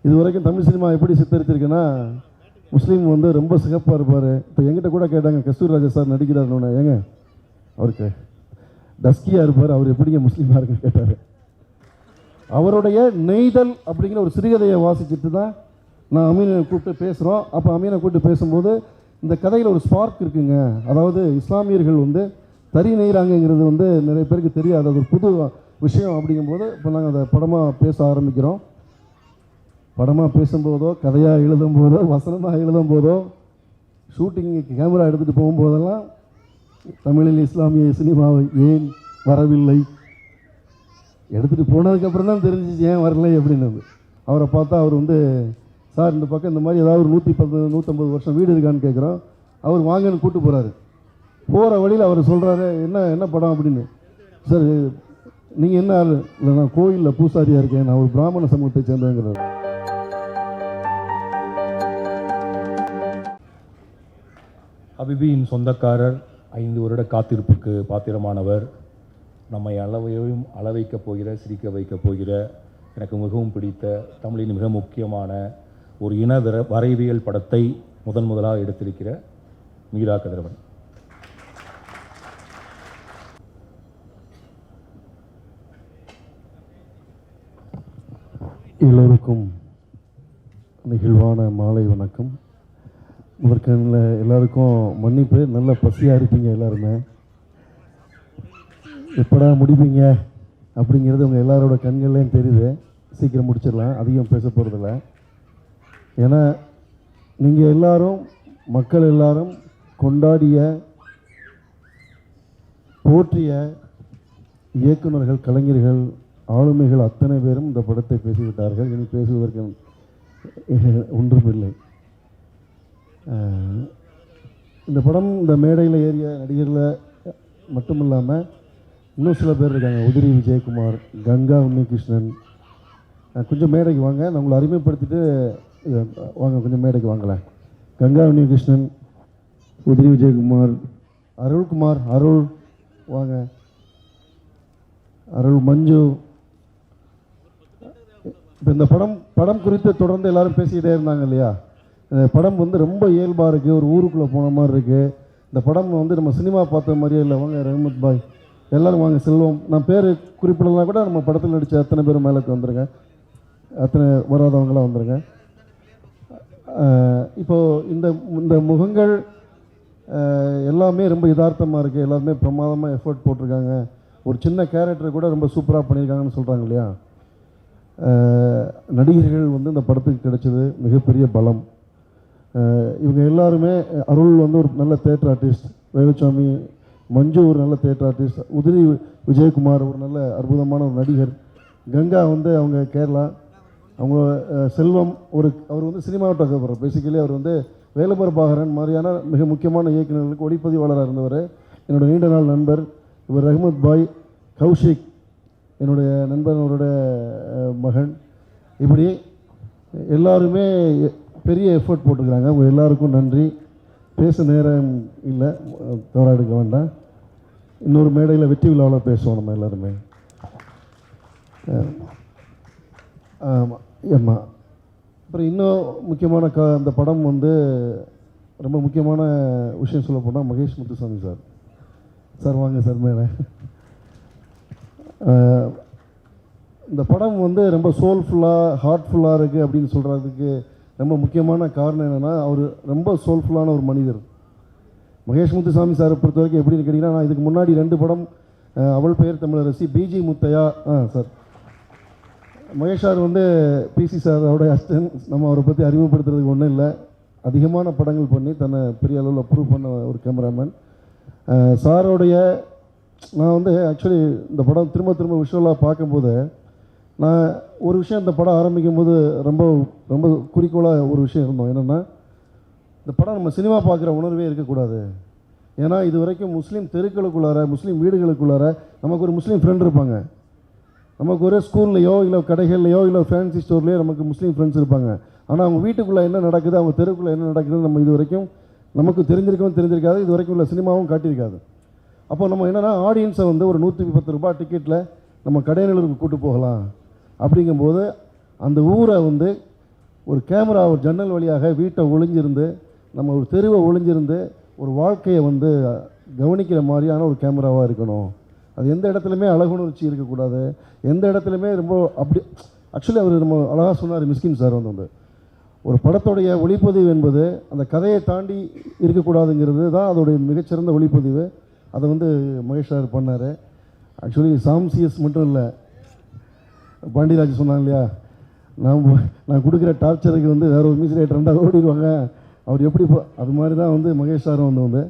இது வரைக்கும் தமிழ் சினிமா எப்படி சித்தரிச்சிருக்குன்னா, முஸ்லீம் வந்து ரொம்ப சிகப்பாக இருப்பார். இப்போ எங்கிட்ட கூட கேட்டாங்க, கஸ்தூரி ராஜா சார் நடிக்கிறாருன்னு. ஏங்க அவருக்கு டஸ்கியாக இருப்பார், அவர் எப்படிங்க முஸ்லீமாக இருக்குன்னு கேட்டார். அவருடைய நெய்தல் அப்படிங்கிற ஒரு சிறுகதையை வாசிச்சுட்டு தான் நான் அமீனை கூப்பிட்டு பேசுகிறோம். அப்போ அமீனை கூப்பிட்டு பேசும்போது இந்த கதையில் ஒரு ஸ்பார்க் இருக்குங்க. அதாவது இஸ்லாமியர்கள் வந்து தறி நெய்கிறாங்கங்கிறது வந்து நிறைய பேருக்கு தெரியாது, அது ஒரு புது விஷயம். அப்படிங்கும்போது இப்போ நாங்கள் அதை படமாக பேச ஆரம்பிக்கிறோம். படமாக பேசும்போதோ, கதையாக எழுதும்போதோ, வசனமாக எழுதும்போதோ, ஷூட்டிங்கு கேமரா எடுத்துகிட்டு போகும்போதெல்லாம் தமிழில் இஸ்லாமிய சினிமாவை ஏன் வரவில்லை, எடுத்துகிட்டு போனதுக்கப்புறம் தான் தெரிஞ்சிச்சு ஏன் வரலை அப்படின்னு. அவரை பார்த்தா அவர் வந்து, சார் இந்த பக்கம் இந்த மாதிரி ஏதாவது ஒரு 110-150 வருஷம் வீடு இருக்கான்னு கேட்குறோம். அவர் வாங்கன்னு கூப்பிட்டு போகிறாரு. போகிற வழியில் அவர் சொல்கிறாரு, என்ன படம் அப்படின்னு. சார் நீங்கள் என்ன ஆள்? இல்லை, நான் கோயிலில் பூசாரியாக இருக்கேன், நான் ஒரு பிராமண சமூகத்தை சேர்ந்தேங்கிறார். ஹபிபியின் சொந்தக்காரர், 5 வருட காத்திருப்புக்கு பாத்திரமானவர், நம்மை அளவைக்கப் போகிற, சிரிக்க வைக்கப் போகிற, எனக்கு மிகவும் பிடித்த தமிழின் மிக முக்கியமான ஒரு இன வரைவியல் படத்தை முதலாக எடுத்திருக்கிற மீரா கதிரவன். எல்லோருக்கும் நெகிழ்வான மாலை வணக்கம். முதற்கண்ணில் எல்லாருக்கும் மன்னிப்பு, நல்ல பசியாக இருப்பீங்க எல்லாருமே. எப்படா முடிப்பீங்க அப்படிங்கிறது உங்கள் எல்லாரோட கண்கள்லேயும் தெரியுது. சீக்கிரம் முடிச்சிடலாம், அதிகம் பேச போகிறதில்ல. ஏன்னா நீங்கள் எல்லாரும், மக்கள் எல்லாரும் கொண்டாடிய, போற்றிய இயக்குநர்கள், கலைஞர்கள், ஆளுமைகள் அத்தனை பேரும் இந்த படத்தை பேசிவிட்டார்கள். இனி பேசுவதற்கு ஒன்றுமில்லை. இந்த படம், இந்த மேடையில் ஏறிய நடிகர்களை மட்டும் இல்லாமல் இன்னும் சில பேர் இருக்காங்க. உதிரி விஜயகுமார், கங்கா உன்னிகிருஷ்ணன். கொஞ்சம் மேடைக்கு வாங்க, நான் உங்களை அறிமுகப்படுத்திட்டு வாங்க, கொஞ்சம் மேடைக்கு வாங்கலாம். கங்கா உன்னிகிருஷ்ணன், உதிரி விஜயகுமார், அருள்குமார், அருள் வாங்க, அருள், மஞ்சு. இப்போ இந்த படம் குறித்து தொடர்ந்து எல்லாரும் பேசிக்கிட்டே இருந்தாங்க இல்லையா. இந்த படம் வந்து ரொம்ப இயல்பாக இருக்குது, ஒரு ஊருக்குள்ளே போன மாதிரி இருக்குது. இந்த படம் வந்து நம்ம சினிமா பார்த்த மாதிரியே இல்லை. வாங்க ரஹ்மத் பாய், எல்லோரும் வாங்க. செல்வம், நான் பேர் குறிப்பிடலாம் கூட நம்ம படத்தில் நடித்த அத்தனை பேரும் மேலே வந்துருங்க, அத்தனை வராதவங்களாம் வந்துருங்க. இப்போது இந்த முகங்கள் எல்லாமே ரொம்ப யதார்த்தமாக இருக்குது, எல்லாருமே பிரமாதமாக எஃபர்ட் போட்டிருக்காங்க. ஒரு சின்ன கேரக்டர் கூட ரொம்ப சூப்பராக பண்ணியிருக்காங்கன்னு சொல்கிறாங்க இல்லையா. நடிகர்கள் வந்து இந்த படத்துக்கு கிடைச்சது மிகப்பெரிய பலம். இவங்க எல்லாருமே, அருள் வந்து ஒரு நல்ல தியேட்டர் ஆர்டிஸ்ட், வேலுச்சாமி, மஞ்சு ஒரு நல்ல தியேட்டர் ஆர்டிஸ்ட், உதிரி விஜயகுமார் ஒரு நல்ல அற்புதமான ஒரு நடிகர், கங்கா வந்து அவங்க கேரளா, அவங்க செல்வம் அவர் வந்து சினிமாட்டோகிராஃபர். பேசிக்கலி அவர் வந்து வேலுபரபாகரன் மாதிரியான மிக முக்கியமான இயக்குநர்களுக்கு ஒளிப்பதிவாளராக இருந்தவர். என்னோடய நீண்ட நாள் நண்பர் இவர். ரஹ்மத் பாய், கௌஷிக் என்னுடைய நண்பனோட மகன். இப்படி எல்லாருமே பெரிய எஃபர்ட் போட்டுக்கிறாங்க. அவங்க எல்லாருக்கும் நன்றி. பேச நேரம் இல்லை, தவறாக எடுக்க வேண்டாம். இன்னொரு மேடையில் வெற்றி விழாவில் பேசுவோம் நம்ம எல்லாருமே. ஆமாம். அப்புறம் இன்னும் முக்கியமான அந்த படம் வந்து ரொம்ப முக்கியமான விஷயம் சொல்ல போனால் மகேஷ் முத்துசாமி சார் வாங்க சார் மேலே. இந்த படம் வந்து ரொம்ப சோல்ஃபுல்லாக, ஹார்ட்ஃபுல்லாக இருக்குது அப்படின்னு சொல்கிறதுக்கு ரொம்ப முக்கியமான காரணம் என்னென்னா, அவர் ரொம்ப சோல்ஃபுல்லான ஒரு மனிதர். மகேஷ் முத்துசாமி சாரை பொறுத்த வரைக்கும் எப்படின்னு கேட்டிங்கன்னா, நான் இதுக்கு முன்னாடி 2 படம், அவள் பெயர் Tamilarasi, PG Muthaiah sir. Mahesh sir வந்து பிசி சாரோட அசிஸ்டன்ட். நம்ம அவரை பற்றி அறிமுகப்படுத்துறதுக்கு ஒன்றும் இல்லை. அதிகமான படங்கள் பண்ணி தன்னை பெரிய அளவில் அப்ரூவ் பண்ண ஒரு கேமராமேன் சாரோடைய. நான் வந்து ஆக்சுவலி இந்த படம் திரும்ப விஷுவலாக பார்க்கும்போது, நான் ஒரு விஷயம் இந்த படம் ஆரம்பிக்கும் போது ரொம்ப ரொம்ப குறிக்கோளாக ஒரு விஷயம் இருந்தோம். என்னென்னா, இந்த படம் நம்ம சினிமா பார்க்குற உணர்வே இருக்கக்கூடாது. ஏன்னா இது வரைக்கும் முஸ்லீம் தெருக்களுக்குள்ளார, முஸ்லீம் வீடுகளுக்குள்ளார நமக்கு ஒரு முஸ்லீம் ஃப்ரெண்ட் இருப்பாங்க. நமக்கு ஒரு ஸ்கூல்லையோ இல்லை கடைகள்லையோ இல்லை ஃபேன்சி ஸ்டோர்லேயோ நமக்கு முஸ்லீம் ஃப்ரெண்ட்ஸ் இருப்பாங்க. ஆனால் அவங்க வீட்டுக்குள்ளே என்ன நடக்குது, அவங்க தெருக்குள்ளே என்ன நடக்குதுன்னு நம்ம இது வரைக்கும் நமக்கு தெரிஞ்சிருக்காது. இது வரைக்கும் உள்ள சினிமாவும் காட்டியிருக்காது. அப்போ நம்ம என்னென்னா, ஆடியன்ஸை வந்து ஒரு 110 ரூபாய் டிக்கெட்டில் நம்ம கடைநிலருக்கு கூட்டு போகலாம். அப்படிங்கும்போது அந்த ஊரை வந்து ஒரு கேமரா ஒரு ஜன்னல் வழியாக வீட்டை ஒளிஞ்சிருந்து நம்ம ஒரு தெருவை ஒளிஞ்சிருந்து ஒரு வாழ்க்கையை வந்து கவனிக்கிற மாதிரியான ஒரு கேமராவாக இருக்கணும். அது எந்த இடத்துலையுமே அழகுணர்ச்சி இருக்கக்கூடாது, எந்த இடத்துலையுமே ரொம்ப அப்படி. ஆக்சுவலி அவர் நம்ம அழகாக சொன்னார் மிஸ்கின் சார் வந்து ஒரு படத்துடைய ஒளிப்பதிவு என்பது அந்த கதையை தாண்டி இருக்கக்கூடாதுங்கிறது தான் அதோடைய மிகச்சிறந்த ஒளிப்பதிவு. அதை வந்து மகேஷ் சார் பண்ணார். ஆக்சுவலி சாம்சியஸ் மட்டும் இல்லை, பாண்டியராஜ் சொன்னாங்க இல்லையா, நான் கொடுக்குற டார்ச்சருக்கு வந்து வேற ஒரு மியூசிக் ரைட்டர் ரெண்டாவது ஓடிடுவாங்க அவர் எப்படி அது மாதிரி தான் வந்து மகேஷ் சாரும் வந்து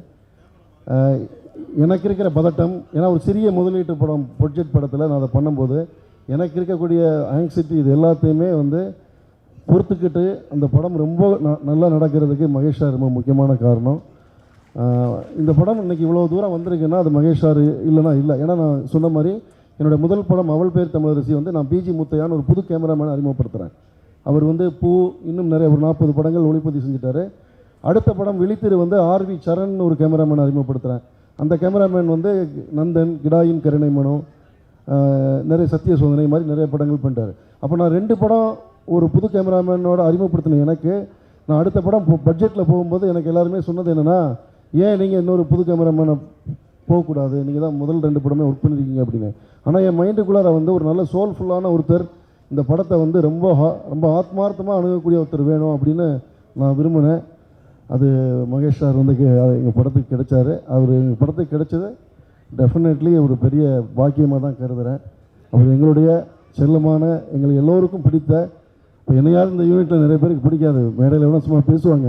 எனக்கு இருக்கிற பதட்டம். ஏன்னா ஒரு சிறிய முதலீட்டு படம் ப்ரொஜெக்ட் படத்தில் நான் அதை பண்ணும்போது எனக்கு இருக்கக்கூடிய ஆங்ஸைட்டி இது எல்லாத்தையுமே வந்து பொறுத்துக்கிட்டு அந்த படம் ரொம்ப நல்லா நடக்கிறதுக்கு மகேஷ் சார் ரொம்ப முக்கியமான காரணம். இந்த படம் இன்றைக்கி இவ்வளோ தூரம் வந்திருக்குன்னா அது மகேஷ் சார் இல்லைனா இல்லை. ஏன்னா நான் சொன்ன மாதிரி என்னோடய முதல் படம் அவள் பேர் தமிழரசி வந்து நான் பிஜி முத்தையான்னு ஒரு புது கேமராமேன் அறிமுகப்படுத்துகிறேன். அவர் வந்து பூ இன்னும் நிறைய ஒரு 40 படங்கள் ஒளிப்பதிவு செஞ்சுட்டார். அடுத்த படம் விழித்திரு வந்து ஆர்வி சரண் ஒரு கேமராமேன் அறிமுகப்படுத்துகிறேன். அந்த கேமராமேன் வந்து நந்தன், கிடாயின் கருணை மனோ, நிறைய சத்திய சோதனை மாதிரி நிறைய படங்கள் பண்ணிட்டார். அப்போ நான் 2 படம் ஒரு புது கேமராமேனோட அறிமுகப்படுத்தினேன். எனக்கு நான் அடுத்த படம் பட்ஜெட்டில் போகும்போது எனக்கு எல்லாருமே சொன்னது என்னென்னா, ஏன் நீங்கள் இன்னொரு புது கேமராமேனை போகக்கூடாது, நீங்கள் தான் முதல் 2 படமே ஒர்க் பண்ணியிருக்கீங்க அப்படின்னு. ஆனால் என் மைண்டுக்குள்ளார வந்து ஒரு நல்ல சோல்ஃபுல்லான ஒருத்தர் இந்த படத்தை வந்து ரொம்ப ரொம்ப ஆத்மார்த்தமாக அணுகக்கூடிய ஒருத்தர் வேணும் அப்படின்னு நான் விரும்பினேன். அது மகேஷ் சார் வந்து எங்கள் படத்துக்கு கிடைச்சாரு. அவர் எங்கள் படத்துக்கு கிடைச்சது டெஃபினெட்லி ஒரு பெரிய பாக்கியமாக தான் கருதுகிறேன். அவர் எங்களுடைய செல்லமான எங்களுக்கு எல்லோருக்கும் பிடித்த, இப்போ என்னையாவது இந்த யூனிட்டில் நிறைய பேருக்கு பிடிக்காது, மேடையில் எவ்வளோ சும்மா பேசுவாங்க.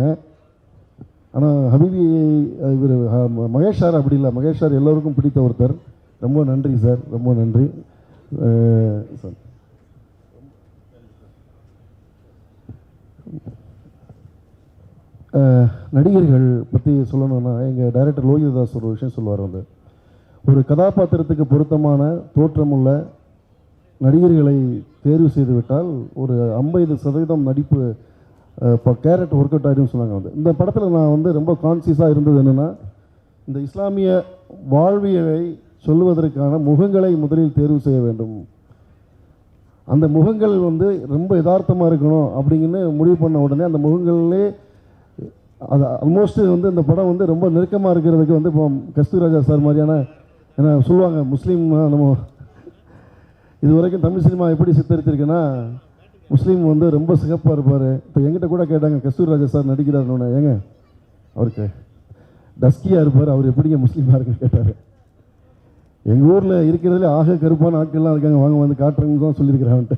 ஆனால் ஹபீபி இவர் மகேஷ் சார் அப்படி இல்லை, மகேஷ் சார் எல்லோருக்கும் பிடித்த ஒருத்தர். ரொம்ப நன்றி சார், ரொம்ப நன்றி சார். நடிகர்கள் பற்றி சொல்லணும்னா எங்கள் டைரக்டர் லோகிதாஸ் ஒரு விஷயம் சொல்லுவார். வந்து ஒரு கதாபாத்திரத்துக்கு பொருத்தமான தோற்றமுள்ள நடிகர்களை தேர்வு செய்துவிட்டால் ஒரு 50% நடிப்பு இப்போ கேரட் ஒர்க் அவுட் ஆகிடும்னு சொன்னாங்க. வந்து இந்த படத்தில் நான் வந்து ரொம்ப கான்சியஸாக இருந்தது என்னென்னா, இந்த இஸ்லாமிய வாழ்வியலை சொல்வதற்கான முகங்களை முதலில் தேர்வு செய்ய வேண்டும். அந்த முகங்கள் வந்து ரொம்ப யதார்த்தமாக இருக்கணும் அப்படிங்கன்னு முடிவு பண்ண உடனே அந்த முகங்கள்லே அது ஆல்மோஸ்ட் வந்து இந்த படம் வந்து ரொம்ப நெருக்கமாக இருக்கிறதுக்கு வந்து இப்போ கஸ்தூராஜா சார் மாதிரியான, ஏன்னா சொல்லுவாங்க முஸ்லீம் நம்ம இது வரைக்கும் தமிழ் சினிமா எப்படி சித்தரிச்சிருக்குன்னா முஸ்லீம் வந்து ரொம்ப சிகப்பாக இருப்பார். இப்போ எங்கிட்ட கூட கேட்டாங்க கஸ்தூராஜா சார் நடிக்கிறாருன்னு, ஏங்க அவருக்கு டஸ்கியாக இருப்பார், அவர் எப்படிங்க முஸ்லீமாக இருக்குன்னு கேட்டார். எங்கள் ஊரில் இருக்கிறதுலே ஆக கருப்பான ஆட்கள்லாம் இருக்காங்க, வாங்க வந்து காட்டுறேன்னு தான் சொல்லியிருக்கிறான்ட்டு.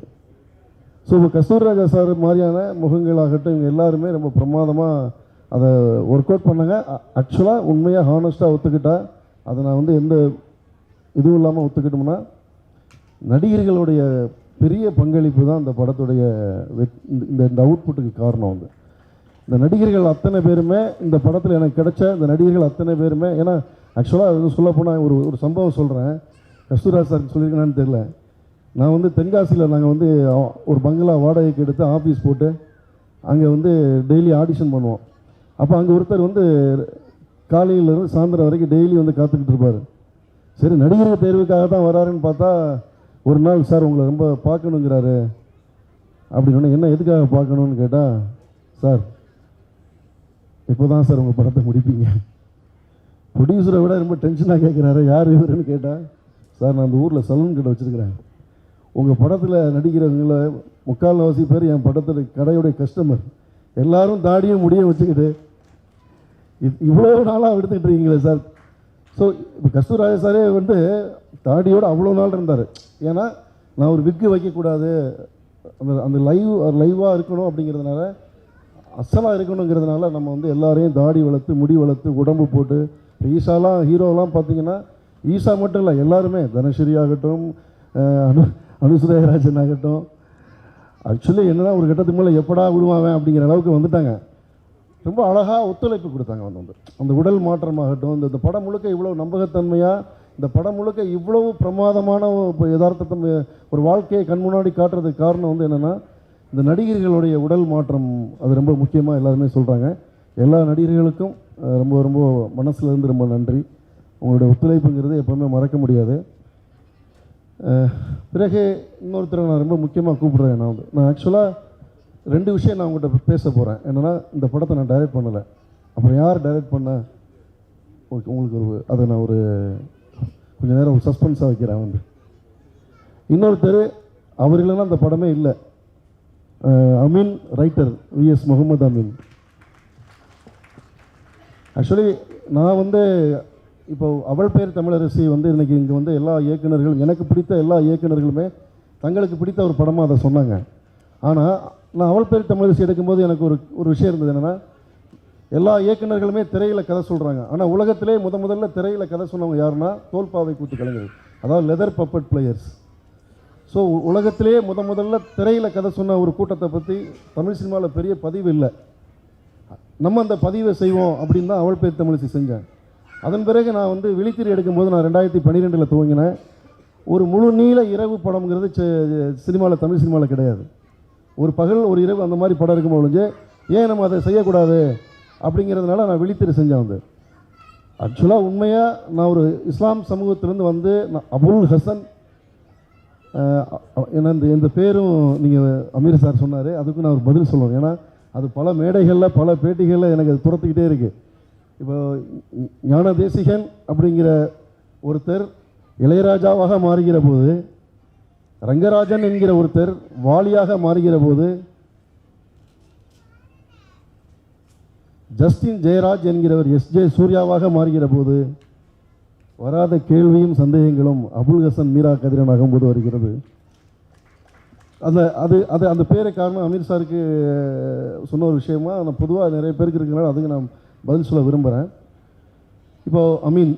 ஸோ இப்போ கஸ்தூராஜா சார் மாதிரியான முகங்களாகட்டும் இவங்க எல்லாருமே ரொம்ப பிரமாதமாக அதை ஒர்க் அவுட் பண்ணாங்க. ஆக்சுவலாக உண்மையாக ஹானஸ்ட்டாக ஒத்துக்கிட்டா அதை நான் வந்து எந்த இதுவும் இல்லாமல் ஒத்துக்கிட்டோம்னா நடிகர்களுடைய பெரிய பங்களிப்பு தான் இந்த படத்துடைய இந்த அவுட்புட்டுக்கு காரணம். வந்து இந்த நடிகர்கள் அத்தனை பேருமே இந்த படத்தில் எனக்கு கிடைச்ச இந்த நடிகர்கள் அத்தனை பேருமே, ஏன்னா ஆக்சுவலாக வந்து சொல்லப்போனால் ஒரு சம்பவம் சொல்கிறேன், கஸ்தூராஜ் சார் சொல்லியிருக்கேனான்னு தெரில. நான் வந்து தென்காசியில் நாங்கள் வந்து ஒரு பங்களா வாடகைக்கு எடுத்து ஆஃபீஸ் போட்டு அங்கே வந்து டெய்லி ஆடிஷன் பண்ணுவோம். அப்போ அங்கே ஒருத்தர் வந்து காலையிலேருந்து சாயந்தரம் வரைக்கும் டெய்லி வந்து காத்துக்கிட்டு இருப்பார். சரி நடிகர் தேர்வுக்காக தான் வராருன்னு பார்த்தா ஒரு நாள் சார் உங்களை ரொம்ப பார்க்கணுங்கிறாரு அப்படின்னு. என்ன எதுக்காக பார்க்கணுன்னு கேட்டால், சார் இப்போ தான் சார் உங்கள் படத்தை முடிப்பீங்க, ப்ரொடியூசரை விட ரொம்ப டென்ஷனாக கேட்குறாரு, யார் இவருன்னு கேட்டால், சார் நான் அந்த ஊரில் சலூன் கடை வச்சுருக்கிறேன், உங்கள் படத்தில் நடிக்கிறவங்கள 3/4 பேர் என் படத்தில் கடையுடைய கஸ்டமர், எல்லோரும் தாடியும் முடியும் வச்சுக்கிட்டு இவ்வளோ நாளாக எடுத்துக்கிட்டு இருக்கீங்களே சார். ஸோ இப்போ கஸ்தூராஜா சாரே வந்து தாடியோடு அவ்வளோ நாள் இருந்தார். ஏன்னா நான் ஒரு விக்கு வைக்கக்கூடாது, அந்த லைவாக இருக்கணும் அப்படிங்கிறதுனால, அசலாக இருக்கணுங்கிறதுனால நம்ம வந்து எல்லாரையும் தாடி வளர்த்து முடி வளர்த்து உடம்பு போட்டு, ஈஷாலாம் ஹீரோலாம் பார்த்தீங்கன்னா ஈஷா மட்டும் இல்லை எல்லாருமே, தனஸ்ரீ ஆகட்டும், அனுசுரேயராஜன் ஆகட்டும், ஆக்சுவலி என்னன்னா ஒரு கட்டத்துக்கு மேலே எப்படா விடுவாங்க அப்படிங்கிற அளவுக்கு வந்துட்டாங்க. ரொம்ப அழகாக ஒத்துழைப்பு கொடுத்தாங்க. வந்து அந்த உடல் மாற்றமாகட்டும், இந்த படம் முழுக்க இவ்வளோ நம்பகத்தன்மையாக, இந்த படம் முழுக்க இவ்வளவு பிரமாதமான யதார்த்தத்தை ஒரு வாழ்க்கையை கண் முன்னாடி காட்டுறதுக்கு காரணம் வந்து என்னென்னா இந்த நடிகர்களுடைய உடல் மாற்றம். அது ரொம்ப முக்கியமாக எல்லாருமே சொல்கிறாங்க. எல்லா நடிகர்களுக்கும் ரொம்ப ரொம்ப மனசுலேருந்து ரொம்ப நன்றி. உங்களுடைய ஒத்துழைப்புங்கிறது எப்போவுமே மறக்க முடியாது. பிறகு இன்னொருத்தரை நான் ரொம்ப முக்கியமாக கூப்பிட்றேன். நான் ஆக்சுவலாக 2 விஷயம் நான் உங்கள்கிட்ட பேச போகிறேன். என்னென்னா, இந்த படத்தை நான் டைரக்ட் பண்ணலை. அப்புறம் யார் டைரக்ட் பண்ண உங்களுக்கு அதை நான் கொஞ்சம் நேரம் ஒரு சஸ்பென்ஸாக வைக்கிறேன். இன்னொருத்தர் அவர் இல்லைன்னா அந்த படமே இல்லை. Ameen, writer VS Mohammed Ameen. Actually நான் இப்போ அவள் பேர் தமிழரசி இன்றைக்கி இங்கே எல்லா இயக்குநர்களும், எனக்கு பிடித்த எல்லா இயக்குநர்களுமே தங்களுக்கு பிடித்த ஒரு படமாக அதை சொன்னாங்க. ஆனால் நான் அவள் பேர் தமிழரசி எடுக்கும்போது எனக்கு ஒரு விஷயம் இருந்தது. என்னென்னா, எல்லா இயக்குநர்களுமே திரையில் கதை சொல்கிறாங்க. ஆனால் உலகத்திலே முதல்ல திரையில் கதை சொன்னவங்க யாருன்னா தோல்பாவை கூத்து கலைஞர்கள், அதாவது லெதர் பப்பட் பிளேயர்ஸ். ஸோ உலகத்திலே முதல்ல திரையில் கதை சொன்ன ஒரு கூட்டத்தை பற்றி தமிழ் சினிமாவில் பெரிய பதிவு இல்லை. நம்ம அந்த பதிவை செய்வோம் அப்படின்னு தான் அவள் பேர் தமிழரசி செஞ்சேன். அதன் பிறகு நான் விழித்திரை எடுக்கும்போது நான் 2012 துவங்கினேன். ஒரு முழு நீள இரவு படம்ங்கிறது சினிமாவில், தமிழ் சினிமாவில் கிடையாது. ஒரு பகல் ஒரு இரவு அந்த மாதிரி படம் இருக்கும் பொழுது ஏன் நம்ம அதை செய்யக்கூடாது அப்படிங்கிறதுனால நான் விழித்திரை செஞ்சேன். ஆக்சுவலாக உண்மையாக நான் ஒரு இஸ்லாம் சமூகத்திலேருந்து நான் அபுல் ஹசன், ஏன்னா இந்த பேரும் நீங்கள் அமீர் சார் சொன்னார், அதுக்கும் நான் ஒரு பதில் சொல்லுவேன். ஏன்னா அது பல மேடைகளில் பல பேட்டிகளில் எனக்கு அது துரத்துக்கிட்டே இருக்குது. இப்போ ஞான தேசிகன் அப்படிங்கிற ஒருத்தர் இளையராஜாவாக மாறுகிற போது, ரங்கராஜன் என்கிற ஒருத்தர் வாலியாக மாறுகிற போது, ஜஸ்டின் ஜெயராஜ் என்கிறவர் எஸ்ஜே சூர்யாவாக மாறுகிற போது, வராத கேள்வியும் சந்தேகங்களும் அபுல் ஹசன் மீரா கதிரன் ஆகும்போது வருகிறது. அந்த பேரை காரணம் அமீர் சாருக்கு சொன்ன ஒரு விஷயமா நான் பொதுவாக நிறைய பேருக்கு இருக்கிறனால அதுக்கு நான் பதில் சொல்ல விரும்புகிறேன். இப்போது அமீன்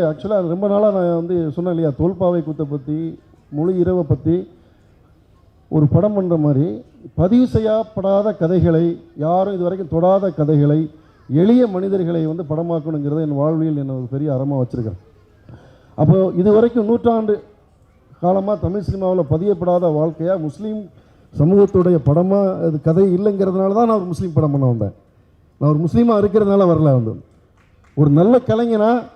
ஆக்சுவலாக ரொம்ப நாளாக நான் சொன்னேன் இல்லையா, தோல்பாவை கூத்தை பற்றி, முழு இரவை பற்றி ஒரு படம் பண்ணுற மாதிரி பதிவு செய்யப்படாத கதைகளை, யாரும் இது வரைக்கும் தொடாத கதைகளை, எளிய மனிதர்களை படமாக்கணுங்கிறத என் வாழ்வில் என்ன ஒரு பெரிய அறமாக வச்சுருக்கிறேன். அப்போது இது வரைக்கும் 100 ஆண்டு காலமாக தமிழ் சினிமாவில் பதியப்படாத வாழ்க்கையாக முஸ்லீம் சமூகத்துடைய படமாக அது கதை இல்லைங்கிறதுனால தான் நான் ஒரு முஸ்லீம் படம் பண்ண வந்தேன். நான் ஒரு முஸ்லீமாக இருக்கிறதுனால வரல. ஒரு நல்ல கலைஞனாக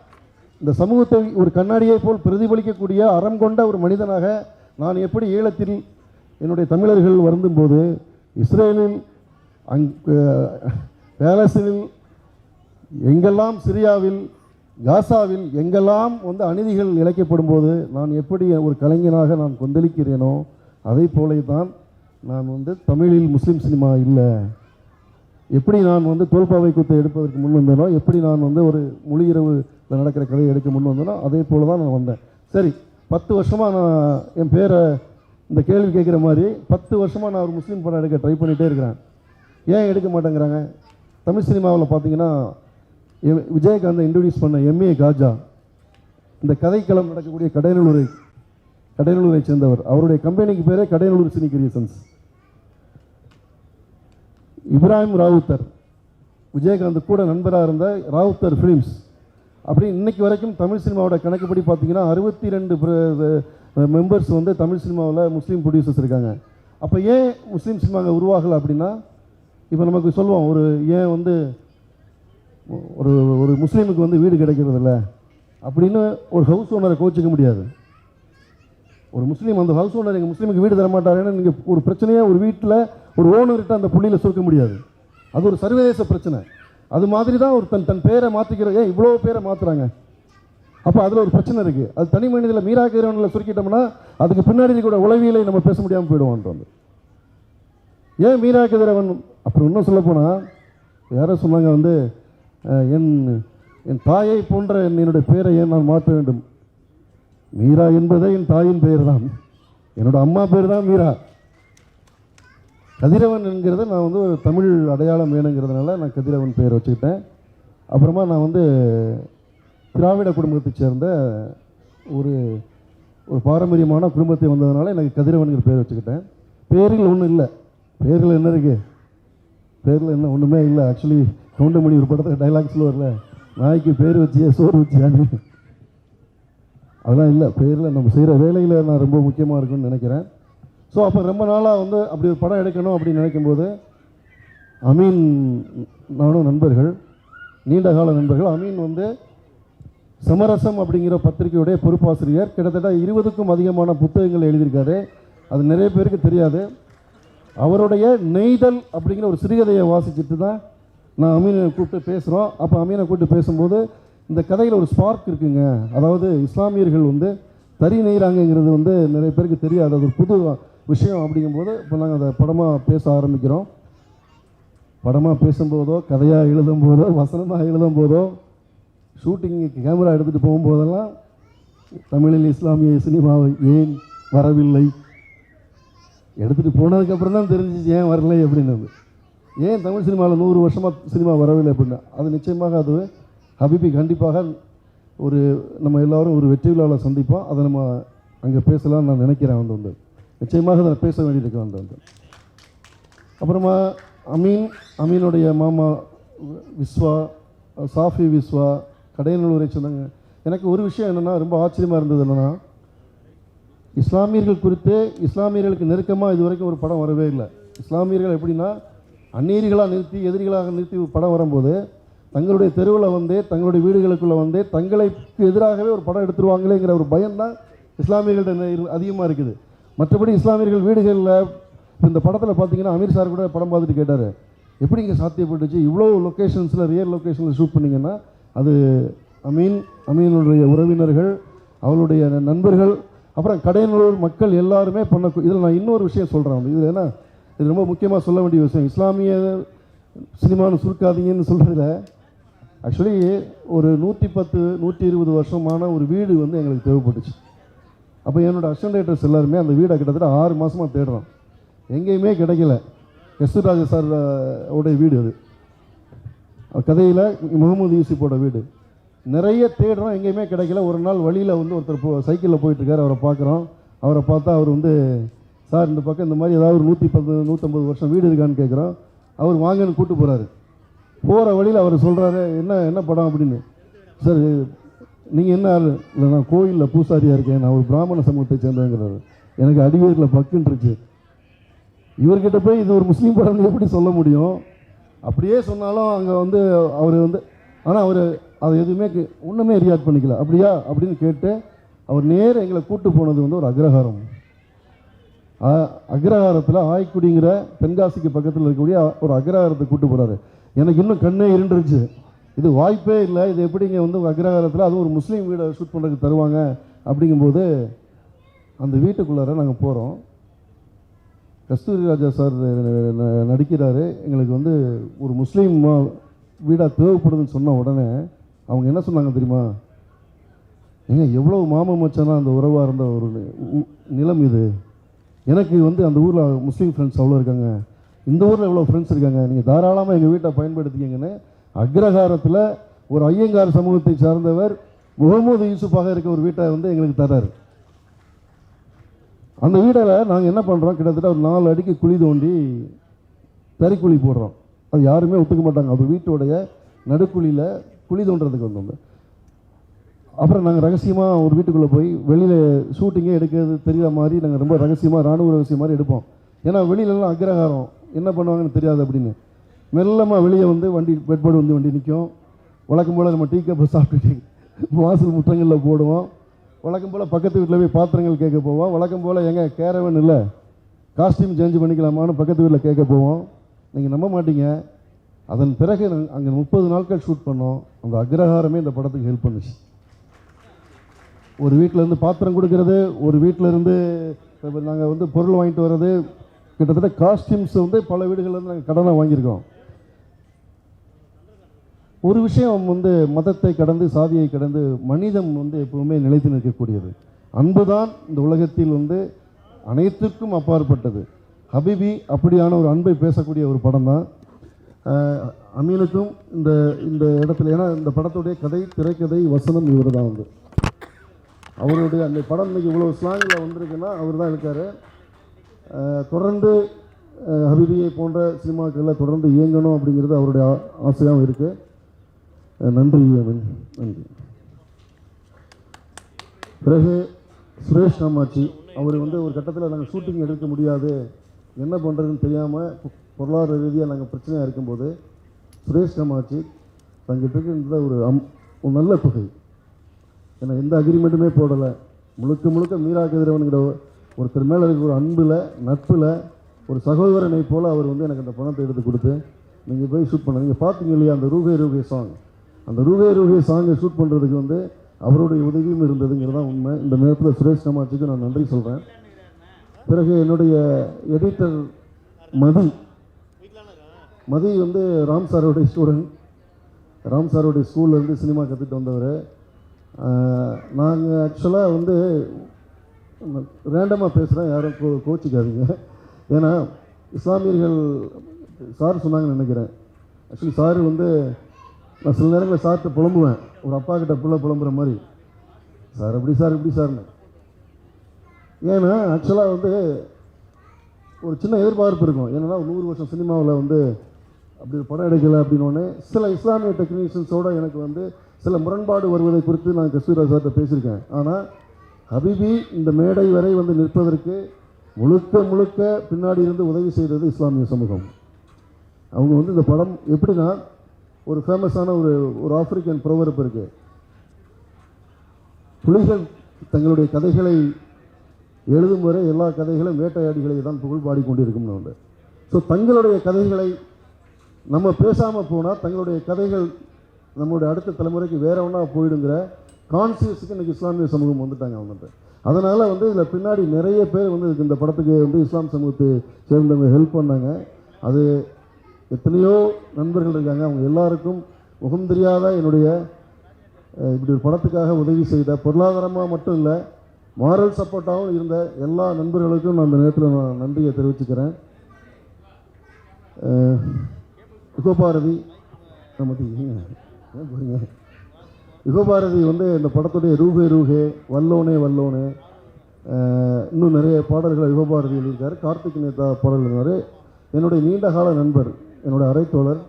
இந்த சமூகத்தை ஒரு கண்ணாடியை போல் பிரதிபலிக்கக்கூடிய அறம் கொண்ட ஒரு மனிதனாக நான் எப்படி ஈழத்தில் என்னுடைய தமிழர்கள் வருந்தும்போது, இஸ்ரேலில், பாலஸ்தீனில், எங்கெல்லாம் சிரியாவில், காசாவில் எங்கெல்லாம் அநீதிகள் இழைக்கப்படும் போது நான் எப்படி ஒரு கலைஞனாக நான் கொந்தளிக்கிறேனோ அதே போல தான் நான் தமிழில் முஸ்லீம் சினிமா இல்லை, எப்படி நான் தோல்பாவை கூத்தை எடுப்பதற்கு முன் வந்தேனோ, எப்படி நான் ஒரு முழு இரவில் நடக்கிற கதையை எடுக்க முன் வந்தேனோ அதே போல தான் நான் வந்தேன். சரி, 10 வருஷமாக நான் என் பேரை இந்த கேள்வி கேட்குற மாதிரி 10 வருஷமாக நான் ஒரு முஸ்லீம் படம் எடுக்க ட்ரை பண்ணிகிட்டே இருக்கிறேன். ஏன் எடுக்க மாட்டேங்கிறாங்க? தமிழ் சினிமாவில் பார்த்தீங்கன்னா விஜயகாந்தை இன்ட்ரடியூஸ் பண்ண எம்ஏ காஜா, இந்த கதைக்களம் நடக்கக்கூடிய கடையனூரை சேர்ந்தவர். அவருடைய கம்பெனிக்கு பேரே கடையனூர் சினி கிரியேஷன்ஸ். இப்ராஹிம் ராவுத்தர், விஜயகாந்த் கூட நண்பராக இருந்த ராவுத்தர் ஃபிலிம்ஸ். அப்படி இன்னைக்கு வரைக்கும் தமிழ் சினிமாவோட கணக்குப்படி பார்த்தீங்கன்னா 62 மெம்பர்ஸ் தமிழ் சினிமாவில் முஸ்லீம் ப்ரொடியூசர்ஸ் இருக்காங்க. அப்போ ஏன் முஸ்லீம் சினிமாவை உருவாகலை அப்படின்னா, இப்போ நமக்கு சொல்லுவோம், ஏன் ஒரு முஸ்லீமுக்கு வீடு கிடைக்கிறது இல்லை அப்படின்னு ஒரு ஹவுஸ் ஓனரை கோச்சிக்க முடியாது. ஒரு முஸ்லீம் அந்த ஹவுஸ் ஓனர் எங்கள் முஸ்லீமுக்கு வீடு தர மாட்டாருன்னு நீங்கள் ஒரு பிரச்சனையை ஒரு வீட்டில் ஒரு ஓனர்கிட்ட அந்த புள்ளியில் சுருக்க முடியாது. அது ஒரு சர்வதேச பிரச்சனை. அது மாதிரி தான் ஒரு தன் பேரை மாற்றிக்கிற, ஏன் இவ்வளோ பேரை மாற்றுறாங்க? அப்போ அதில் ஒரு பிரச்சனை இருக்குது. அது தனி மனிதனில் மீரா கதிரவனில் சுருக்கிட்டோம்னா அதுக்கு பின்னாடி கூட உளவியலை நம்ம பேச முடியாமல் போயிடுவோம். ஏன் மீரா கதிரவன்? அப்புறம் இன்னும் சொல்லப்போனால் யாரோ சொன்னாங்க, என் தாயை போன்ற என்னுடைய பெயரை ஏன் நான் மாற்ற வேண்டும்? மீரா என்பதே என் தாயின் பெயர் தான், என்னோட அம்மா பேர் தான் மீரா. கதிரவன் என்கிறத நான் ஒரு தமிழ் அடையாளம் வேணுங்கிறதுனால நான் கதிரவன் பெயர் வச்சுக்கிட்டேன். அப்புறமா நான் திராவிட குடும்பத்தை சேர்ந்த ஒரு பாரம்பரியமான குடும்பத்தை வந்ததுனால எனக்கு கதிரவன்கிற பேர் வச்சுக்கிட்டேன். பேரில் ஒன்றும் இல்லை. பேரில் என்ன இருக்குது? பேரில் என்ன ஒன்றுமே இல்லை. ஆக்சுவலி கவுண்டமணி ஒரு படத்தில் டைலாக்ஸில் வரல, நாய்க்கு பேர் வச்சியா சோறு வச்சியான்னு. அதெல்லாம் இல்லை. பேரில் நம்ம செய்கிற வேலையில் நான் ரொம்ப முக்கியமாக இருக்குன்னு நினைக்கிறேன். ஸோ அப்போ ரொம்ப நாளாக அப்படி ஒரு படம் எடுக்கணும் அப்படின்னு நினைக்கும்போது அமீன் நானும் நண்பர்கள், நீண்ட கால நண்பர்கள். அமீன் சமரசம் அப்படிங்கிற பத்திரிகையுடைய பொறுப்பாசிரியர். கிட்டத்தட்ட 20க்கும் அதிகமான புத்தகங்கள் எழுதியிருக்காரு. அது நிறைய பேருக்கு தெரியாது. அவருடைய நெய்தல் அப்படிங்கிற ஒரு சிறுகதையை வாசிச்சுட்டு தான் நான் அமீனை கூப்பிட்டு பேசுகிறோம். அப்போ அமீனை கூப்பிட்டு பேசும்போது இந்த கதையில் ஒரு ஸ்பார்க் இருக்குங்க. அதாவது இஸ்லாமியர்கள் வந்து தறி நெய்கிறாங்கங்கிறது வந்து நிறைய பேருக்கு தெரியாது, அது ஒரு புது விஷயம். அப்படிங்கும்போது இப்போ நாங்கள் அதை படமாக பேச ஆரம்பிக்கிறோம். படமாக பேசும்போதோ, கதையாக எழுதும்போதோ, வசனமாக எழுதும்போதோ, ஷூட்டிங்கு கேமரா எடுத்துகிட்டு போகும்போதெல்லாம் தமிழில் இஸ்லாமிய சினிமாவை ஏன் வரவில்லை, எடுத்துகிட்டு போனதுக்கப்புறம் தான் தெரிஞ்சிச்சு ஏன் வரலை அப்படின்னு. ஏன் தமிழ் சினிமாவில் 100 வருஷமாக சினிமா வரவில்லை அப்படின்னா அது நிச்சயமாக அது ஹபீபி கண்டிப்பாக ஒரு நம்ம எல்லோரும் ஒரு வெற்றி விழாவில் சந்திப்போம். அதை நம்ம அங்கே பேசலாம்னு நான் நினைக்கிறேன். வந்து நிச்சயமாக அதை பேச வேண்டியிருக்கு. வந்து அப்புறமா அமீனுடைய மாமா விஸ்வா, சாஃபி விஸ்வா, கடையநல்லூரை சொன்னாங்க. எனக்கு ஒரு விஷயம் என்னென்னா ரொம்ப ஆச்சரியமாக இருந்தது என்னென்னா, இஸ்லாமியர்கள் குறித்து இஸ்லாமியர்களுக்கு நெருக்கமாக இது வரைக்கும் ஒரு படம் வரவே இல்லை. இஸ்லாமியர்கள் எப்படின்னா அந்நீரிகளாக நிறுத்தி எதிரிகளாக நிறுத்தி ஒரு படம் வரும்போது தங்களுடைய தெருவில் வந்து தங்களுடைய வீடுகளுக்குள்ளே வந்து தங்களுக்கு எதிராகவே ஒரு படம் எடுத்துருவாங்களேங்கிற ஒரு பயம்தான் இஸ்லாமியர்கள்ட்ட அதிகமாக இருக்குது. மற்றபடி இஸ்லாமியர்கள் வீடுகளில் இந்த படத்தில் பார்த்தீங்கன்னா அமீர் சார் கூட படம் பார்த்துட்டு கேட்டார், எப்படி இங்கே சாத்தியப்பட்டுச்சு, இவ்வளோ லொக்கேஷன்ஸில் ரியல் லொக்கேஷனில் ஷூட் பண்ணிங்கன்னா அது அமீனுடைய உறவினர்கள், அவளுடைய நண்பர்கள், அப்புறம் கடையநல்லூர் மக்கள் எல்லாருமே பண்ண. இதில் நான் இன்னொரு விஷயம் சொல்கிறேன். இது ஏன்னா இது ரொம்ப முக்கியமாக சொல்ல வேண்டிய விஷயம். இஸ்லாமிய சினிமான்னு சுருக்காதீங்கன்னு சொல்கிறதுல ஆக்சுவலி ஒரு 110-120 வருஷமான ஒரு வீடு வந்து எங்களுக்கு தேவைப்பட்டுச்சு. அப்போ என்னோடய அசிஸ்டன்ட் டைரக்டர்ஸ் எல்லாருமே அந்த வீடை கிட்டத்தட்ட 6 மாதமாக தேடுறோம், எங்கேயுமே கிடைக்கல. கஸ்தூராஜ சார் உடைய வீடு அது, கதையில் முகமது யூசுஃபோட வீடு. நிறைய தேடுறோம், எங்கேயுமே கிடைக்கல. ஒரு நாள் வழியில் வந்து ஒருத்தர் சைக்கிளில் போயிட்டுருக்கார், அவரை பார்க்குறோம். அவரை பார்த்தா அவர் வந்து, சார் இந்த பக்கம் இந்த மாதிரி ஏதாவது ஒரு 110-150 வருஷம் வீடு இருக்கான்னு கேட்குறோம். அவர் வாங்கன்னு கூப்பிட்டு போகிறாரு. போகிற வழியில் அவர் சொல்கிறாரு, என்ன படம் அப்படின்னு. சார் நீங்கள் என்ன ஆள்? இல்லை நான் கோயிலில் பூசாரியாக இருக்கேன், நான் ஒரு பிராமண சமூகத்தை சேர்ந்தேங்கிறாரு. எனக்கு அடிவேரில் பக்குன்றுச்சு. இவர்கிட்ட போய் இது ஒரு முஸ்லீம் படம்னு எப்படி சொல்ல முடியும்? அப்படியே சொன்னாலும் அங்கே வந்து அவர் வந்து, ஆனால் அவர் அதை எதுவுமே ஒன்றுமே ரியாக்ட் பண்ணிக்கல. அப்படியா அப்படின்னு கேட்டு அவர் நேர எங்களை கூப்பிட்டு போனது வந்து ஒரு அக்ரஹாரம். அக்ரஹாரத்தில் ஆய்க்குடிங்கிற தென்காசிக்கு பக்கத்தில் இருக்கக்கூடிய ஒரு அக்ரஹாரத்தை கூப்பிட்டு போகிறாரு. எனக்கு இன்னும் கண்ணே இருந்துருச்சு, இது வாய்ப்பே இல்லை, இது எப்படிங்க வந்து அக்ரஹாரத்தில் அதுவும் ஒரு முஸ்லீம் வீடை ஷூட் பண்ணுறதுக்கு தருவாங்க. அப்படிங்கும்போது அந்த வீட்டுக்குள்ளார நாங்கள் போகிறோம். கஸ்தூரி ராஜா சார் நடிக்கிறாரு. எங்களுக்கு வந்து ஒரு முஸ்லீம் வீடாக தேவைப்படுதுன்னு சொன்ன உடனே அவங்க என்ன சொன்னாங்க தெரியுமா? ஏங்க எவ்வளோ மாம மச்சானா அந்த உறவாக இருந்த ஒரு நிலம் இது. எனக்கு வந்து அந்த ஊரில் முஸ்லீம் ஃப்ரெண்ட்ஸ் அவ்வளோ இருக்காங்க, இந்த ஊரில் எவ்வளோ ஃப்ரெண்ட்ஸ் இருக்காங்க, நீங்கள் தாராளமாக எங்கள் வீட்டை பயன்படுத்திக்கிங்கன்னு அக்ரஹாரத்தில் ஒரு ஐயங்கார் சமூகத்தை சார்ந்தவர் முகமது யூசுஃபாக இருக்க ஒரு வீட்டை வந்து எங்களுக்கு தர்றாரு. அந்த வீட்டில் நாங்கள் என்ன பண்ணுறோம், கிட்டத்தட்ட ஒரு 4 அடிக்கு குழி தோண்டி தறிக்குழி போடுறோம். அது யாருமே ஒத்துக்க மாட்டாங்க. அது வீட்டோடைய நடுக்குழியில் குழி தோன்றதுக்கு வந்து அப்புறம் நாங்கள் ரகசியமாக ஒரு வீட்டுக்குள்ளே போய் வெளியில் ஷூட்டிங்கே எடுக்கிறது தெரியாத மாதிரி நாங்கள் ரொம்ப ரகசியமாக இராணுவ ரகசியம் மாதிரி எடுப்போம். ஏன்னா வெளியிலலாம் அக்ரஹாரம் என்ன பண்ணுவாங்கன்னு தெரியாது அப்படின்னு. மெல்லமாக வெளியே வந்து வண்டி பெட்போர்டு வந்து வண்டி நிற்கும். வழக்கம் போல் நம்ம டீ கப்பை சாப்பிட்டுட்டு வாசல் முற்றங்களில் போடுவோம். வழக்கம் போல் பக்கத்து வீட்டில் போய் பாத்திரங்கள் கேட்க போவோம். வழக்கம் போல் எங்கே கேரவன் இல்லை, காஸ்டியூம் சேஞ்ச் பண்ணிக்கலாமான்னு பக்கத்து வீட்டில் கேட்க போவோம். நீங்கள் நம்ப மாட்டீங்க, அதன் பிறகு அங்கே 30 நாட்கள் ஷூட் பண்ணோம். அந்த அக்ரஹாரமே இந்த படத்துக்கு ஹெல்ப் பண்ணுச்சு. ஒரு வீட்டிலேருந்து பாத்திரம் கொடுக்கறது, ஒரு வீட்டிலேருந்து நாங்கள் வந்து பொருள் வாங்கிட்டு வர்றது, கிட்டத்தட்ட காஸ்டியூம்ஸ் வந்து பல வீடுகள்லேருந்து நாங்கள் கடனாக வாங்கியிருக்கோம். ஒரு விஷயம் வந்து மதத்தை கடந்து சாதியை கடந்து மனிதம் வந்து எப்பவுமே நிலைத்து நிற்கக்கூடியது. அன்பு தான் இந்த உலகத்தில் வந்து அனைத்திற்கும் அப்பாற்பட்டது. ஹபீபி அப்படியான ஒரு அன்பை பேசக்கூடிய ஒரு படம் தான். அமீனுக்கும் இந்த இடத்துல, ஏன்னா இந்த படத்துடைய கதை, திரைக்கதை, வசனம் இவர் தான் வந்து அவருடைய அந்த படம் இன்றைக்கி இவ்வளோ ஸ்லாங்கில் வந்திருக்குன்னா அவர் தான் இருக்கார். தொடர்ந்து ஹபீபியை போன்ற சினிமாக்களில் தொடர்ந்து இயங்கணும் அப்படிங்கிறது அவருடைய ஆசையாகவும் இருக்குது. நன்றி அமீன், நன்றி. பிறகு சுரேஷ் காமாட்சி அவர் வந்து ஒரு கட்டத்தில் நாங்கள் ஷூட்டிங் எடுக்க முடியாது, என்ன பண்ணுறதுன்னு தெரியாமல் பொருளாதார ரீதியாக நாங்கள் பிரச்சனையாக இருக்கும்போது சுரேஷ் காமாட்சி தங்கிட்ட இருந்த ஒரு நல்ல தொகை, ஏன்னா எந்த அக்ரிமெண்ட்டுமே போடலை, முழுக்க மீரா கதிரவனுங்கிற ஒருத்தர் மேலே இருக்கிற ஒரு அன்பில் நட்பில் ஒரு சகோதரனை போல் அவர் வந்து எனக்கு அந்த பணத்தை எடுத்து கொடுத்து நீங்கள் போய் ஷூட் பண்ண நீங்கள் பார்த்தீங்க இல்லையா அந்த ரூபே ரூபே சாங், அந்த ரூபே ரூபே சாங்கை ஷூட் பண்ணுறதுக்கு வந்து அவருடைய உதவியும் இருந்ததுங்கிறது தான் உண்மை. இந்த நேரத்தில் சுரேஷ் கமாட்சிக்கு நான் நன்றி சொல்கிறேன். பிறகு என்னுடைய எடிட்டர் மதி வந்து ராம் சாரோடைய ஸ்டூடெண்ட், ராம் சாரோடைய ஸ்கூல்லேருந்து சினிமா கற்றுட்டு வந்தவர். நாங்கள் ஆக்சுவலாக வந்து ரேண்டமாக பேசுகிறேன், யாரும் கோச்சிக்காதீங்க. ஏன்னா இஸ்லாமியர்கள் சார் சொன்னாங்கன்னு நினைக்கிறேன். ஆக்சுவலி சார் வந்து நான் சில நேரங்களில் சார்கிட்ட புலம்புவேன், ஒரு அப்பா கிட்ட புள்ள புலம்புற மாதிரி, சார் எப்படி சார் இப்படி சார்னு. ஏன்னா ஆக்சுவலாக வந்து ஒரு சின்ன எதிர்பார்ப்பு இருக்கும். ஏன்னா 100 வருஷம் சினிமாவில் வந்து அப்படி ஒரு படம் எடுக்கலை அப்படின்னோடனே சில இஸ்லாமிய டெக்னீஷியன்ஸோடு எனக்கு வந்து சில முரண்பாடு வருவதை குறித்து நான் கஸ்தூரிராஜ் சார்கிட்ட பேசியிருக்கேன். ஆனால் ஹபீபி இந்த மேடை வரை வந்து நிற்பதற்கு முழுக்க முழுக்க பின்னாடி இருந்து உதவி செய்தது இஸ்லாமிய சமூகம். அவங்க வந்து இந்த படம் எப்படின்னா, ஒரு ஃபேமஸான ஒரு ஆப்பிரிக்கன் ப்ரோவர்ப் இருக்குது, புலிகள் தங்களுடைய கதைகளை எழுதும் வரை எல்லா கதைகளும் வேட்டையாடிகளை தான் புகழ் பாடிக்கொண்டிருக்கும்னு உண்டு. ஸோ தங்களுடைய கதைகளை நம்ம பேசாமல் போனால் தங்களுடைய கதைகள் நம்மளுடைய அடுத்த தலைமுறைக்கு வேற ஒன்றா போயிடுங்கிற கான்சியஸுக்கு இன்றைக்கி இஸ்லாமிய சமூகம் வந்துட்டாங்க அவங்கள்ட்ட. அதனால் வந்து இதில் பின்னாடி நிறைய பேர் வந்து இந்த படத்துக்கு வந்து இஸ்லாம் சமூகத்தை சேர்ந்தவங்க ஹெல்ப் பண்ணாங்க. அது எத்தனையோ நண்பர்கள் இருக்காங்க, அவங்க எல்லாருக்கும் முகம் தெரியாத என்னுடைய இப்படி ஒரு படத்துக்காக உதவி செய்த, பொருளாதாரமாக மட்டும் இல்லை மாரல் சப்போர்ட்டாகவும் இருந்த எல்லா நண்பர்களுக்கும் நான் அந்த நேரத்தில் நான் நன்றியை தெரிவிச்சுக்கிறேன். யுகபாரதி போறீங்க, யுகபாரதி வந்து இந்த படத்துடைய ரூபே ரூஹே, வல்லோனே வல்லோனே, இன்னும் நிறைய பாடல்களை யுகபாரதி எழுதியிருக்காரு. கார்த்திக் நேதா பாடல் எழுதினார். என்னுடைய நீண்ட கால நண்பர், என்னுடைய அரைத்தோழர்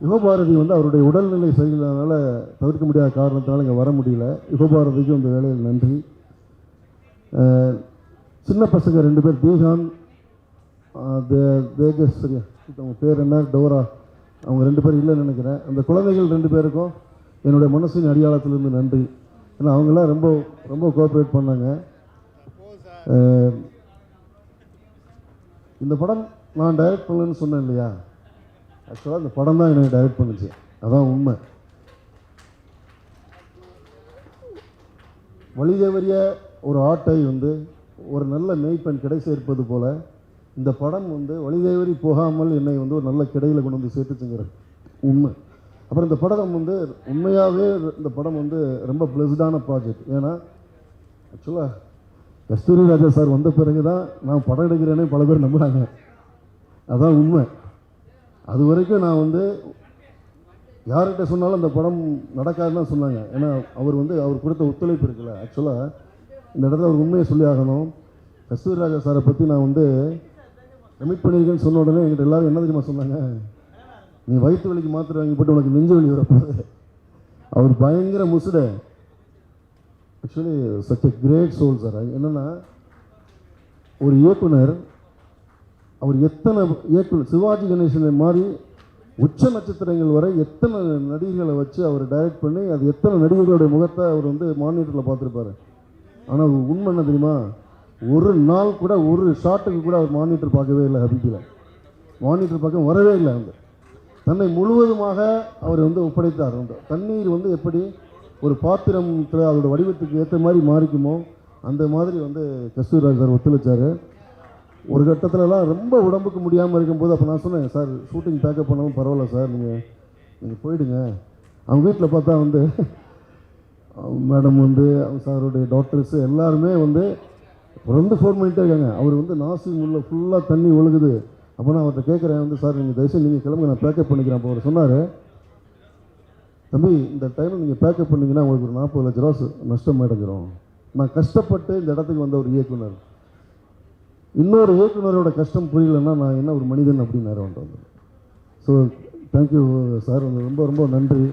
யுகபாரதி வந்து அவருடைய உடல்நிலை சரியில்லாதனால தவிர்க்க முடியாத காரணத்தினால இங்கே வர முடியல. யுகபாரதிக்கும் இந்த வேலையில் நன்றி. சின்ன பசங்க 2 பேர், தீகான் தேஜஸ்வரியா, அவங்க பேர் என்ன, டோரா, அவங்க 2 பேர் இல்லைன்னு நினைக்கிறேன். அந்த குழந்தைகள் 2 பேருக்கும் என்னுடைய மனசின் அடியாளத்திலிருந்து நன்றி. ஏன்னா அவங்களாம் ரொம்ப ரொம்ப கோஆப்ரேட் பண்ணாங்க. இந்த படம் நான் டைரக்ட் பண்ணலன்னு சொன்னேன் இல்லையா, ஆக்சுவலாக இந்த படம் தான் எனக்கு டைரக்ட் பண்ணுச்சு, அதான் உண்மை. வழிதவறிய ஒரு ஆட்டை வந்து ஒரு நல்ல மேய்ப்பெண் கிடை சேர்ப்பது போல் இந்த படம் வந்து வழிதவறி போகாமல் என்னை வந்து ஒரு நல்ல கிடையில் கொண்டு வந்து சேர்த்துச்சுங்கிறது உண்மை. அப்புறம் இந்த படம் வந்து உண்மையாகவே இந்த படம் வந்து ரொம்ப பிளஸ்டான ப்ராஜெக்ட். ஏன்னா ஆக்சுவலாக கஸ்தூரி ராஜா சார் வந்த பிறகு தான் நான் படம் எடுக்கிறேனே பல பேர் நம்புகிறாங்க, அதான் உண்மை. அது வரைக்கும் நான் வந்து யார்கிட்ட சொன்னாலும் அந்த படம் நடக்காதுன்னு தான் சொன்னாங்க. ஏன்னா அவர் வந்து அவர் கொடுத்த ஒத்துழைப்பு இருக்குல்ல. ஆக்சுவலாக இந்த இடத்துல அவர் உண்மையை சொல்லி ஆகணும். கஸ்தூரி ராஜா சாரை பற்றி நான் வந்து கமிட் பண்ணியிருக்கேன்னு சொன்ன உடனே எங்கிட்ட எல்லோரும் என்ன தெரியுமா சொன்னாங்க, நீ வயிற்று வலிக்கு மாத்திரை வாங்கி போட்டு உனக்கு நெஞ்சு வலி வரப்போகுது. அவர் பயங்கர முசுட. Actually such a great soul sir. என்னென்னா ஒரு இயக்குனர், அவர் எத்தனை இயக்குனர் சிவாஜி கணேசனை மாதிரி உச்ச நட்சத்திரங்கள் வரை எத்தனை நடிகர்களை வச்சு அவர் டைரக்ட் பண்ணி அது எத்தனை நடிகர்களுடைய முகத்தை அவர் வந்து மானிட்டரில் பார்த்துருப்பார். ஆனால் உண்மை என்ன தெரியுமா, ஒரு நாள் கூட ஒரு ஷாட்டுக்கு கூட அவர் மானிட்டர் பார்க்கவே இல்லை. ஹபீபில் மானிட்டர் பார்க்க வரவே இல்லை. வந்து தன்னை முழுவதுமாக அவர் வந்து ஒப்படைத்தார். வந்து தண்ணீர் வந்து எப்படி ஒரு பாத்திரத்தில் அதோட வடிவத்துக்கு ஏற்ற மாதிரி மாறிக்குமோ அந்த மாதிரி வந்து கஸ்தூரிராஜ் சார் ஒத்துழைச்சார். ஒரு கட்டத்திலலாம் ரொம்ப உடம்புக்கு முடியாமல் இருக்கும்போது அப்போ நான் சொன்னேன், சார் ஷூட்டிங் பேக்கப் பண்ணாமல் பரவாயில்ல சார், நீங்கள் போயிடுங்க. அவங்க வீட்டில் பார்த்தா வந்து மேடம் வந்து அவங்க சாருடைய டாக்டர்ஸு எல்லாருமே வந்து தொடர்ந்து ஃபோன் பண்ணிகிட்டே இருக்காங்க. அவர் வந்து நாசி முள்ள ஃபுல்லாக தண்ணி ஒழுகுது. அப்போ நான் அவர்கிட்ட கேட்குறேன் வந்து, சார் நீங்கள் தயவுசெய்து நீங்கள் கிளம்புங்க, நான் பேக்கப் பண்ணிக்கிறேன். அப்போ அவர் சொன்னார், தம்பி இந்த டைமில் நீங்கள் பேக்கப் பண்ணிங்கன்னா உங்களுக்கு ஒரு 40 லட்ச ரூபா நஷ்டம் அடைஞ்சிரும். நான் கஷ்டப்பட்டு இந்த இடத்துக்கு வந்த ஒரு இயக்குனர், இன்னொரு இயக்குனரோட கஷ்டம் புரியலன்னா நான் என்ன ஒரு மனிதன் அப்படின்னாரு வந்து. ஸோ தேங்க்யூ சார், ரொம்ப ரொம்ப நன்றி.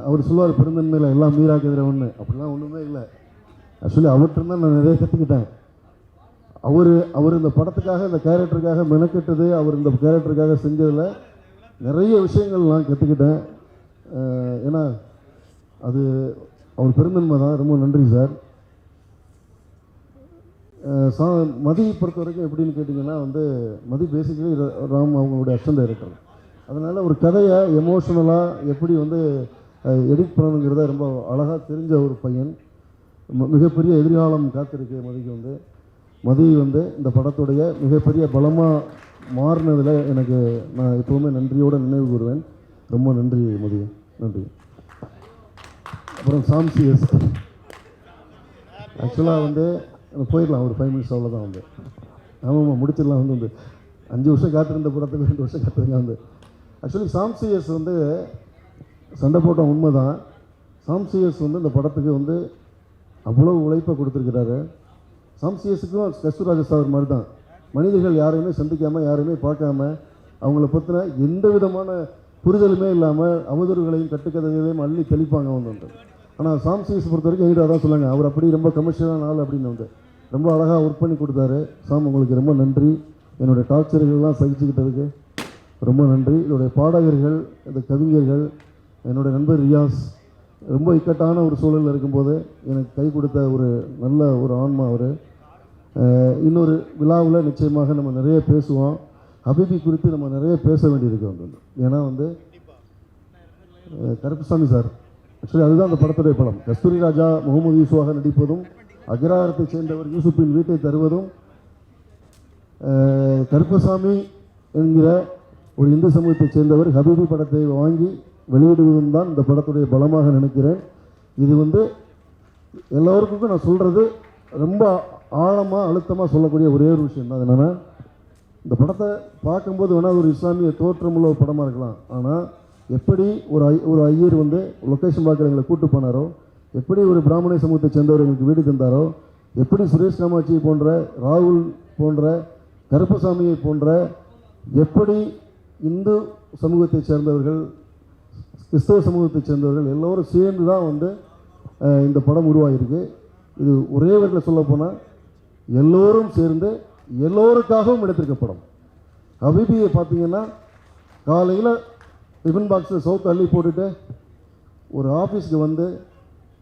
அவர் சொல்லுவார், பெருந்தன்மையில் எல்லாம் மீறாக்குகிற ஒன்று, அப்படிலாம் ஒன்றுமே இல்லை. ஆக்சுவலி அவர்கிட்ட தான் நான் நிறைய கற்றுக்கிட்டேன். அவர் இந்த படத்துக்காக இந்த கேரக்டருக்காக மெனக்கெட்டது, அவர் இந்த கேரக்டருக்காக செஞ்சதில் நிறைய விஷயங்கள் நான் கற்றுக்கிட்டேன். ஏன்னா அது அவர் பெருந்தன்மை தான். ரொம்ப நன்றி சார். மதி பொறுத்த வரைக்கும் எப்படின்னு கேட்டிங்கன்னா வந்து மதி பேசிக்கலி ராம் அவங்களுடைய அசிஸ்டன்ட் டைரக்டர். அதனால் ஒரு கதையை எமோஷ்னலாக எப்படி வந்து எடிட் பண்ணணுங்கிறத ரொம்ப அழகாக தெரிஞ்ச ஒரு பையன். மிகப்பெரிய எதிர்காலம் காத்திருக்கு மதிக்கு வந்து. மதி வந்து இந்த படத்துடைய மிகப்பெரிய பலமாக மாறினதில் எனக்கு நான் எப்போவுமே நன்றியோடு நினைவு கூறுவேன். ரொம்ப நன்றி மதி, நன்றி. அப்புறம் சாம்சிஎஸ் ஆக்சுவலாக வந்து போயிடலாம் ஒரு 5 மினிட்ஸ் அவ்வளோதான் வந்து. ஆமாம் முடிச்சிடலாம் வந்து 5 வருஷம் காத்திருந்த படத்துக்கு 2 வருஷம் காத்திருங்க வந்து. ஆக்சுவலி சாம்சிஎஸ் வந்து சண்டை போட்ட உண்மை தான். சாம்சிஎஸ் வந்து இந்த படத்துக்கு வந்து அவ்வளோ உழைப்பை கொடுத்துருக்கிறாரு. சாம்சிஎஸுக்கும் கஸ்தூராஜா சார் மாதிரி தான். மனிதர்கள் யாரையுமே சந்திக்காமல் யாரையுமே பார்க்காம அவங்கள பற்றின எந்த விதமான புரிதலுமே இல்லாமல் அவதூறுகளையும் கட்டுக்கதைகளையும் அள்ளி தெளிப்பாங்க வந்து. ஆனால் சாம்சிஎஸ் பொறுத்த வரைக்கும் எங்கிட்ட அதான் சொல்லுங்க, அவர் அப்படி ரொம்ப கமர்ஷியலான ஆள் அப்படின்னு வந்து ரொம்ப அழகாக ஒர்க் பண்ணி கொடுத்தாரு. சாம் உங்களுக்கு ரொம்ப நன்றி. என்னுடைய டார்ச்சர்கள்லாம் சகிச்சுக்கிட்டதுக்கு ரொம்ப நன்றி. இதோடைய பாடகர்கள், இந்த கவிஞர்கள், என்னுடைய நண்பர் ரியாஸ் ரொம்ப இக்கட்டான ஒரு சூழலில் இருக்கும்போது எனக்கு கை கொடுத்த ஒரு நல்ல ஒரு ஆன்மா அவர். இன்னொரு விழாவில் நிச்சயமாக நம்ம நிறைய பேசுவோம். ஹபீபி குறித்து நம்ம நிறைய பேச வேண்டியிருக்கு வந்து. ஏன்னா வந்து கருப்புசாமி சார் ஆக்சுவலி அதுதான் அந்த படத்துடைய படம். கஸ்தூரி ராஜா முகமது யூசுவாக நடிப்பதும், அக்ரஹாரத்தை சேர்ந்தவர் யூசுப்பின் வீட்டை தருவதும், கருப்பசாமி என்கிற ஒரு இந்து சமூகத்தைச் சேர்ந்தவர் ஹபீபி படத்தை வாங்கி வெளியிடுவதும் தான் இந்த படத்துடைய பலமாக நினைக்கிறேன். இது வந்து எல்லோருக்கும் நான் சொல்கிறது ரொம்ப ஆழமாக அழுத்தமாக சொல்லக்கூடிய ஒரே ஒரு விஷயம் தான். என்னென்னா இந்த படத்தை பார்க்கும்போது வேணால் ஒரு இஸ்லாமிய தோற்றமுள்ள ஒரு படமாக இருக்கலாம். ஆனால் எப்படி ஒரு ஐயர் வந்து லொக்கேஷன் பார்க்குற எங்களை கூட்டு போனாரோ, எப்படி ஒரு பிராமண சமூகத்தை சேர்ந்தவர் எங்களுக்கு வீடு தந்தாரோ, எப்படி சுரேஷ் காமாட்சி போன்ற, ராகுல் போன்ற, கருப்பசாமியை போன்ற, எப்படி இந்து சமூகத்தைச் சேர்ந்தவர்கள், கிறிஸ்தவ சமூகத்தைச் சேர்ந்தவர்கள் எல்லோரும் சேர்ந்து தான் வந்து இந்த படம் உருவாகிருக்கு. இது ஒரே வகையில் சொல்லப்போனால் எல்லோரும் சேர்ந்து எல்லோருக்காகவும் எடுத்திருக்க படம். ஹபீபியை பார்த்தீங்கன்னா காலையில் டிஃபன் பாக்ஸில் சவுத் அள்ளி போட்டுட்டு ஒரு ஆஃபீஸ்க்கு வந்து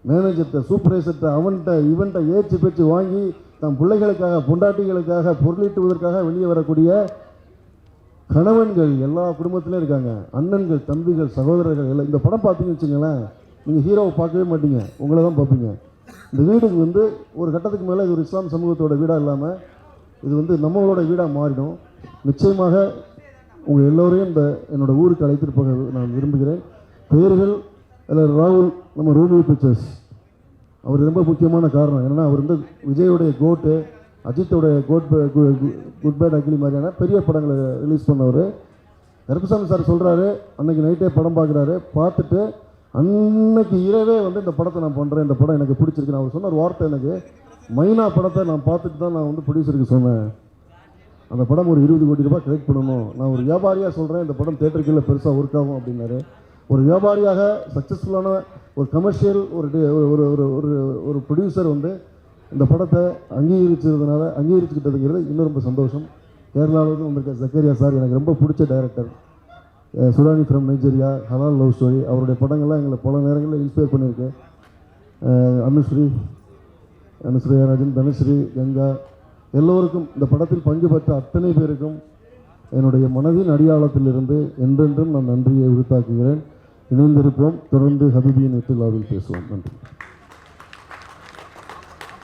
மேனேஜர்கிட்ட, சூப்பர்வைசர்கிட்ட, அவன்கிட்ட இவன்கிட்ட ஏச்சு பேச்சு வாங்கி தம் பிள்ளைகளுக்காக, பொண்டாட்டிகளுக்காக பொருளீட்டுவதற்காக வெளியே வரக்கூடிய கணவன்கள் எல்லா குடும்பத்திலையும் இருக்காங்க. அண்ணன்கள், தம்பிகள், சகோதரர்கள் எல்லாம். இந்த படம் பார்த்தீங்கன்னு வச்சுங்களேன், நீங்கள் ஹீரோவை பார்க்கவே மாட்டீங்க, உங்களை தான் பார்ப்பீங்க. இந்த வீடுக்கு வந்து ஒரு கட்டத்துக்கு மேலே இது ஒரு இஸ்லாம் சமூகத்தோட வீடாக இல்லாமல் இது வந்து நம்மளோட வீடாக மாறிடும். நிச்சயமாக உங்கள் எல்லோரையும் இந்த என்னோடய ஊருக்கு அழைத்துட்டு போக நான் விரும்புகிறேன். பெயர்கள் அதில் ராகுல், நம்ம ரூமி பிக்சர்ஸ், அவர் ரொம்ப முக்கியமான காரணம். ஏன்னா அவர் வந்து விஜயோடைய கோட்டு, அஜித்தோடைய குட் பேட் அக்லி மாதிரியான பெரிய படங்களை ரிலீஸ் பண்ணவர். கருப்பசாமி சார் சொல்கிறாரு, அன்றைக்கி நைட்டே படம் பார்க்குறாரு, பார்த்துட்டு அன்னைக்கு இரவே வந்து இந்த படத்தை நான் பண்ணுறேன், இந்த படம் எனக்கு பிடிச்சிருக்கு. அவர் சொன்ன ஒரு வார்த்தை, எனக்கு மைனா படத்தை நான் பார்த்துட்டு தான் நான் வந்து ப்ரொடியூசருக்கு சொன்னேன், அந்த படம் ஒரு 20 கோடி ரூபாய் கலெக்ட் பண்ணணும், நான் ஒரு வியாபாரியாக சொல்கிறேன், இந்த படம் தேட்டருக்குள்ள பெருசாக ஒர்க் ஆகும் அப்படின்னாரு. ஒரு வியாபாரியாக சக்ஸஸ்ஃபுல்லான ஒரு கமர்ஷியல் ஒரு ப்ரொடியூசர் வந்து இந்த படத்தை அங்கீகரிச்சுக்கிட்டதுங்கிறது இன்னும் ரொம்ப சந்தோஷம். கேரளாவிலிருந்து வந்திருக்க ஜக்கரியா சார் எனக்கு ரொம்ப பிடிச்ச டைரக்டர். சுடானி ஃப்ரம் நைஜீரியா, ஹலால் லவ் ஸ்டோரி, அவருடைய படங்கள்லாம் எங்களை பல நேரங்களில் இன்ஸ்பயர் பண்ணியிருக்கு. அனுஸ்ரீராஜன், தனுஸ்ரீ, கங்கா எல்லோருக்கும் இந்த படத்தில் பங்கு பெற்ற அத்தனை பேருக்கும் என்னுடைய மனதின் அடியாளத்திலிருந்து என்றென்றும் நான் நன்றியை உரித்தாக்குகிறேன். இணைந்திருப்போம். தொடர்ந்து ஹபீபியின் விழாவில் பேசுவோம். நன்றி.